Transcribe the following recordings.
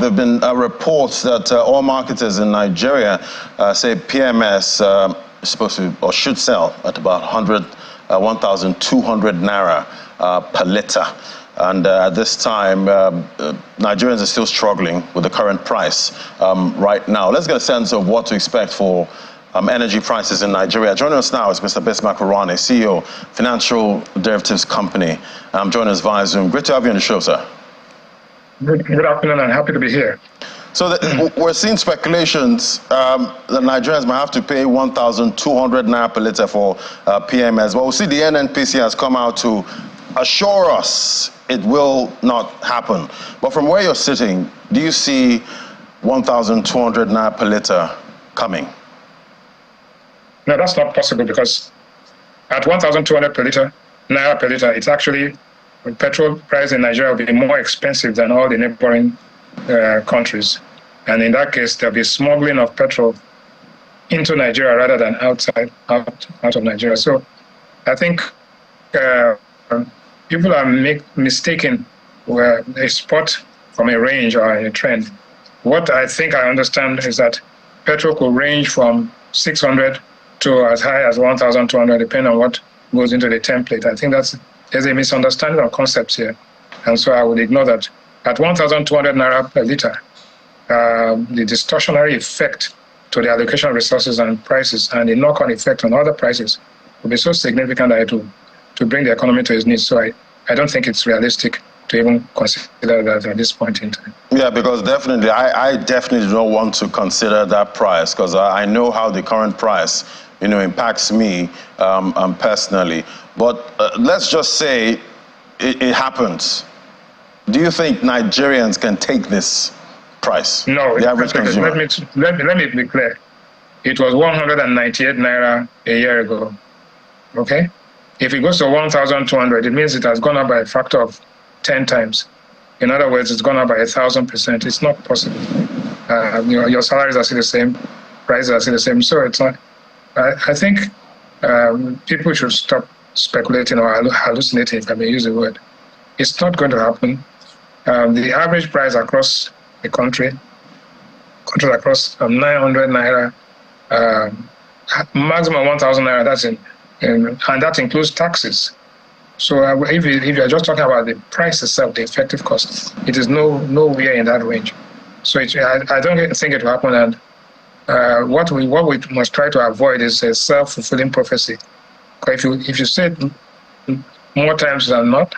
there have been reports that oil marketers in Nigeria say PMS is supposed to or should sell at about 1,200 naira per litre. And at this time, Nigerians are still struggling with the current price right now. Let's get a sense of what to expect for energy prices in Nigeria. Joining us now is Mr. Bismarck Rewane, CEO, Financial Derivatives Company. I'm joined us via Zoom. Great to have you on the show, sir. Good afternoon, and happy to be here. So we're seeing speculations that Nigerians might have to pay 1,200 naira per litre for PMS. But we'll see the NNPC has come out to assure us it will not happen. But from where you're sitting, do you see 1,200 naira per litre coming? No, that's not possible, because at 1,200 naira per litre, it's actually, the petrol price in Nigeria will be more expensive than all the neighboring countries. And in that case, there'll be smuggling of petrol into Nigeria rather than out of Nigeria. So I think people are mistaken a spot from a range or a trend. What I think I understand is that petrol could range from 600 to as high as 1,200, depending on what goes into the template. I think there's a misunderstanding of concepts here. And so I would ignore that. At 1,200 naira per litre, the distortionary effect to the allocation of resources and prices and the knock-on effect on other prices will be so significant that it will to bring the economy to its knees. So I don't think it's realistic to even consider that at this point in time. Yeah, because definitely, I definitely don't want to consider that price, because I know how the current price, impacts me personally. But let's just say it happens. Do you think Nigerians can take this price? No, the average consumer. Let me be clear. It was 198 naira a year ago. Okay? If it goes to 1,200, it means it has gone up by a factor of 10 times. In other words, it's gone up by 1,000%. It's not possible. Your salaries are still the same, prices are still the same. So it's not. I think people should stop speculating or hallucinating, if I may use the word. It's not going to happen. The average price across the countries across 900 naira, maximum 1,000 naira. That's and that includes taxes. So if you're just talking about the price itself, the effective cost, it is nowhere in that range. So I don't think it will happen. And what we must try to avoid is a self-fulfilling prophecy. If you say it more times than not,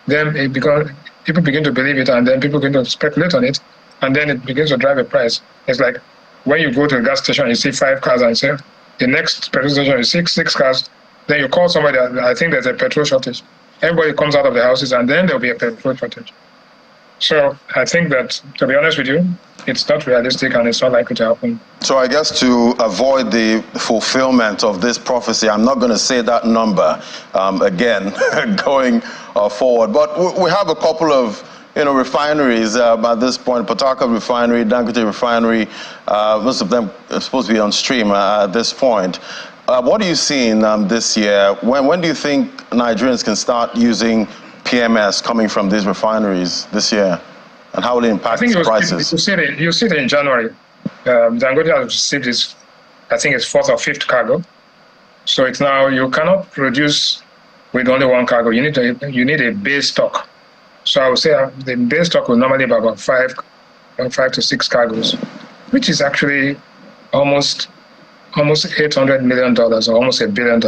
then people begin to believe it, and then people begin to speculate on it, and then it begins to drive a price. It's like when you go to a gas station, you see 5 cars, and you say the next petrol station you see 6 cars. Then you call somebody, I think there's a petrol shortage. Everybody comes out of the houses, and then there'll be a petrol shortage. So I think that, to be honest with you, it's not realistic, and it's not likely to happen. So I guess to avoid the fulfillment of this prophecy, I'm not going to say that number again going forward. But we have a couple of refineries at this point. Pataka Refinery, Dangote Refinery, most of them are supposed to be on stream at this point. What are you seeing this year? When do you think Nigerians can start using PMS coming from these refineries this year? And how will it impact prices? You see it in January. Dangote has received its, I think it's 4th or 5th cargo. So it's now, you cannot produce with only one cargo. You need a base stock. So I would say the base stock will normally be about 5 to 6 cargoes, which is actually almost $800 million or almost $1 billion.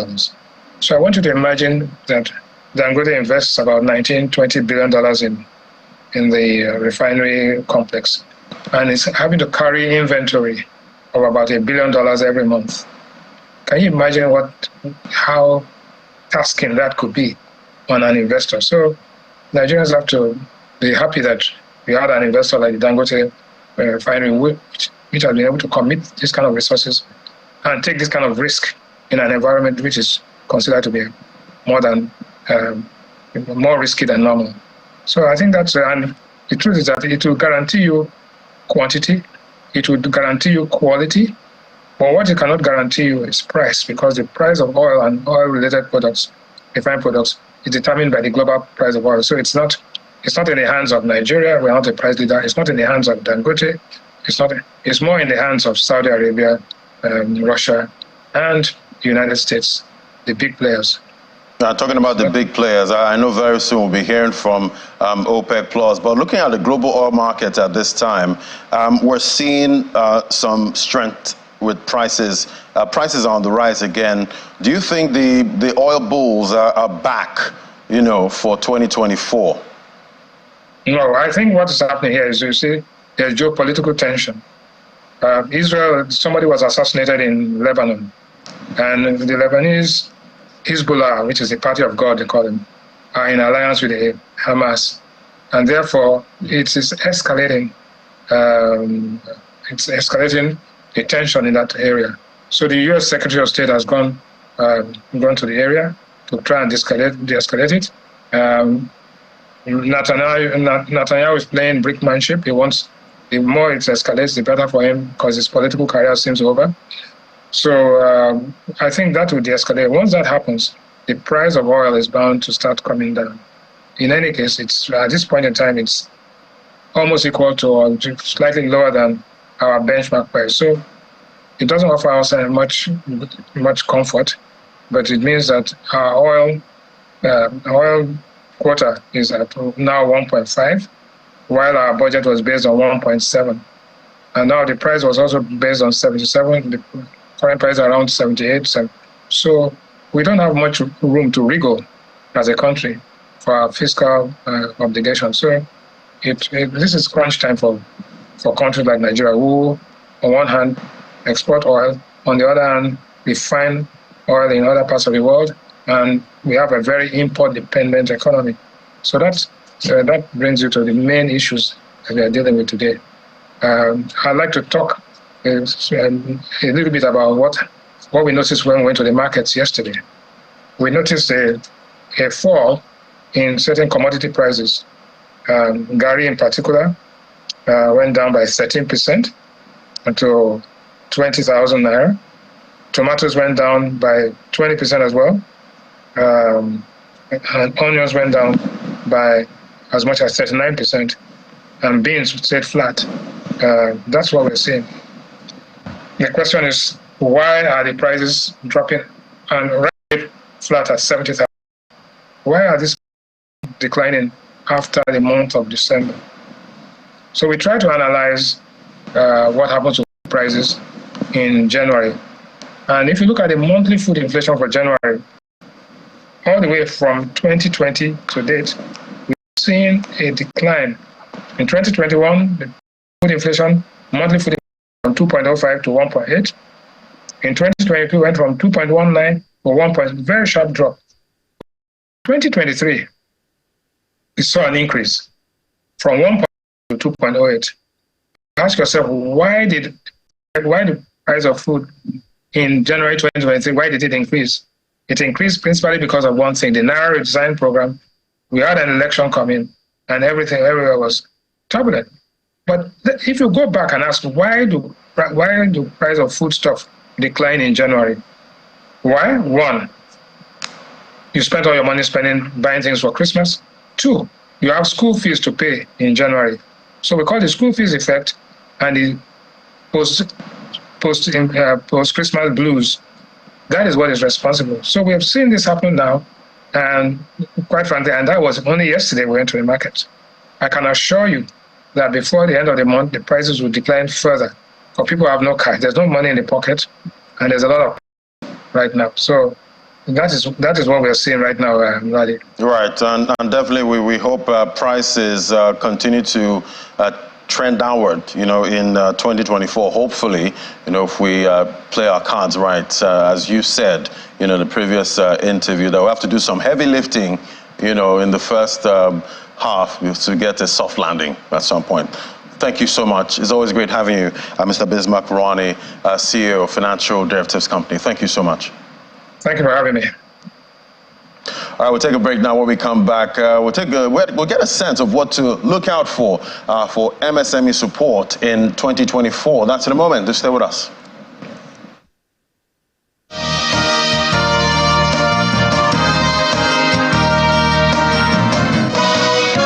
So I want you to imagine that Dangote invests about $19-20 billion in the refinery complex, and it's having to carry inventory of about $1 billion every month. Can you imagine how tasking that could be on an investor? So Nigerians have to be happy that we had an investor like the Dangote refinery, which has been able to commit this kind of resources and take this kind of risk in an environment which is considered to be more risky than normal. So I think that's, and the truth is that it will guarantee you quantity, it will guarantee you quality, but what it cannot guarantee you is price, because the price of oil and oil-related products, refined products, is determined by the global price of oil. So it's not It's not in the hands of Nigeria. We're not a price leader. It's not in the hands of Dangote. It's more in the hands of Saudi Arabia, Russia, and the United States, the big players. Now, talking about the big players, I know very soon we'll be hearing from OPEC Plus, but looking at the global oil market at this time, we're seeing some strength with prices. Prices are on the rise again. Do you think the oil bulls are back, for 2024? No, I think what is happening here is, you see, there's geopolitical tension. Israel, somebody was assassinated in Lebanon, and the Lebanese Hezbollah, which is the party of God, they call them, are in alliance with the Hamas, and therefore it is escalating. It's escalating the tension in that area. So the U.S. Secretary of State has gone to the area to try and de-escalate it. Netanyahu is playing brinkmanship. He wants, the more it escalates, the better for him, because his political career seems over. So I think that will de-escalate. Once that happens, the price of oil is bound to start coming down. In any case, it's at this point in time, it's almost equal to or slightly lower than our benchmark price. So it doesn't offer us much comfort, but it means that our oil quota is at now 1.5, while our budget was based on 1.7. And now the price was also based on 77. The current price is around 78. So we don't have much room to wriggle as a country for our fiscal obligation. So this is crunch time for countries like Nigeria, who on one hand export oil, on the other hand refine oil in other parts of the world, and we have a very import-dependent economy. So that brings you to the main issues that we are dealing with today. I'd like to talk a little bit about what we noticed when we went to the markets yesterday. We noticed a fall in certain commodity prices. Gari in particular went down by 13% to 20,000 naira. Tomatoes went down by 20% as well. And onions went down by as much as 39%. And beans stayed flat. That's what we're seeing. The question is, why are the prices dropping and right flat at 70,000? Why are these declining after the month of December? So we try to analyze what happened to prices in January. And if you look at the monthly food inflation for January, all the way from 2020 to date, we've seen a decline. In 2021, the food inflation, monthly food inflation from 2.05 to 1.8. In 2022, went from 2.19 to 1. Very sharp drop. 2023, we saw an increase from 1 to 2.08. Ask yourself, why the price of food in January 2023, why did it increase? It increased principally because of one thing, the Naira redesign program. We had an election coming and everything everywhere was turbulent. But if you go back and ask, why do price of foodstuff decline in January? Why? One, you spent all your money buying things for Christmas. Two, you have school fees to pay in January. So we call the school fees effect and the post-Christmas blues. That is what is responsible. So we have seen this happen now, and quite frankly, and that was only yesterday we went to the market. I can assure you that before the end of the month, the prices will decline further. For people who have no cash, there's no money in the pocket, and there's a lot of right now. So that is what we are seeing right now, Radi. Right, and definitely we hope prices continue to trend downward, in 2024. Hopefully, if we play our cards right, as you said, in the previous interview, that we have to do some heavy lifting, in the first half to get a soft landing at some point. Thank you so much. It's always great having you, Mr. Bismarck Rewane, CEO of Financial Derivatives Company. Thank you so much. Thank you for having me. All right, we'll take a break now. When we come back, we'll get a sense of what to look out for MSME support in 2024. That's in a moment. Just stay with us.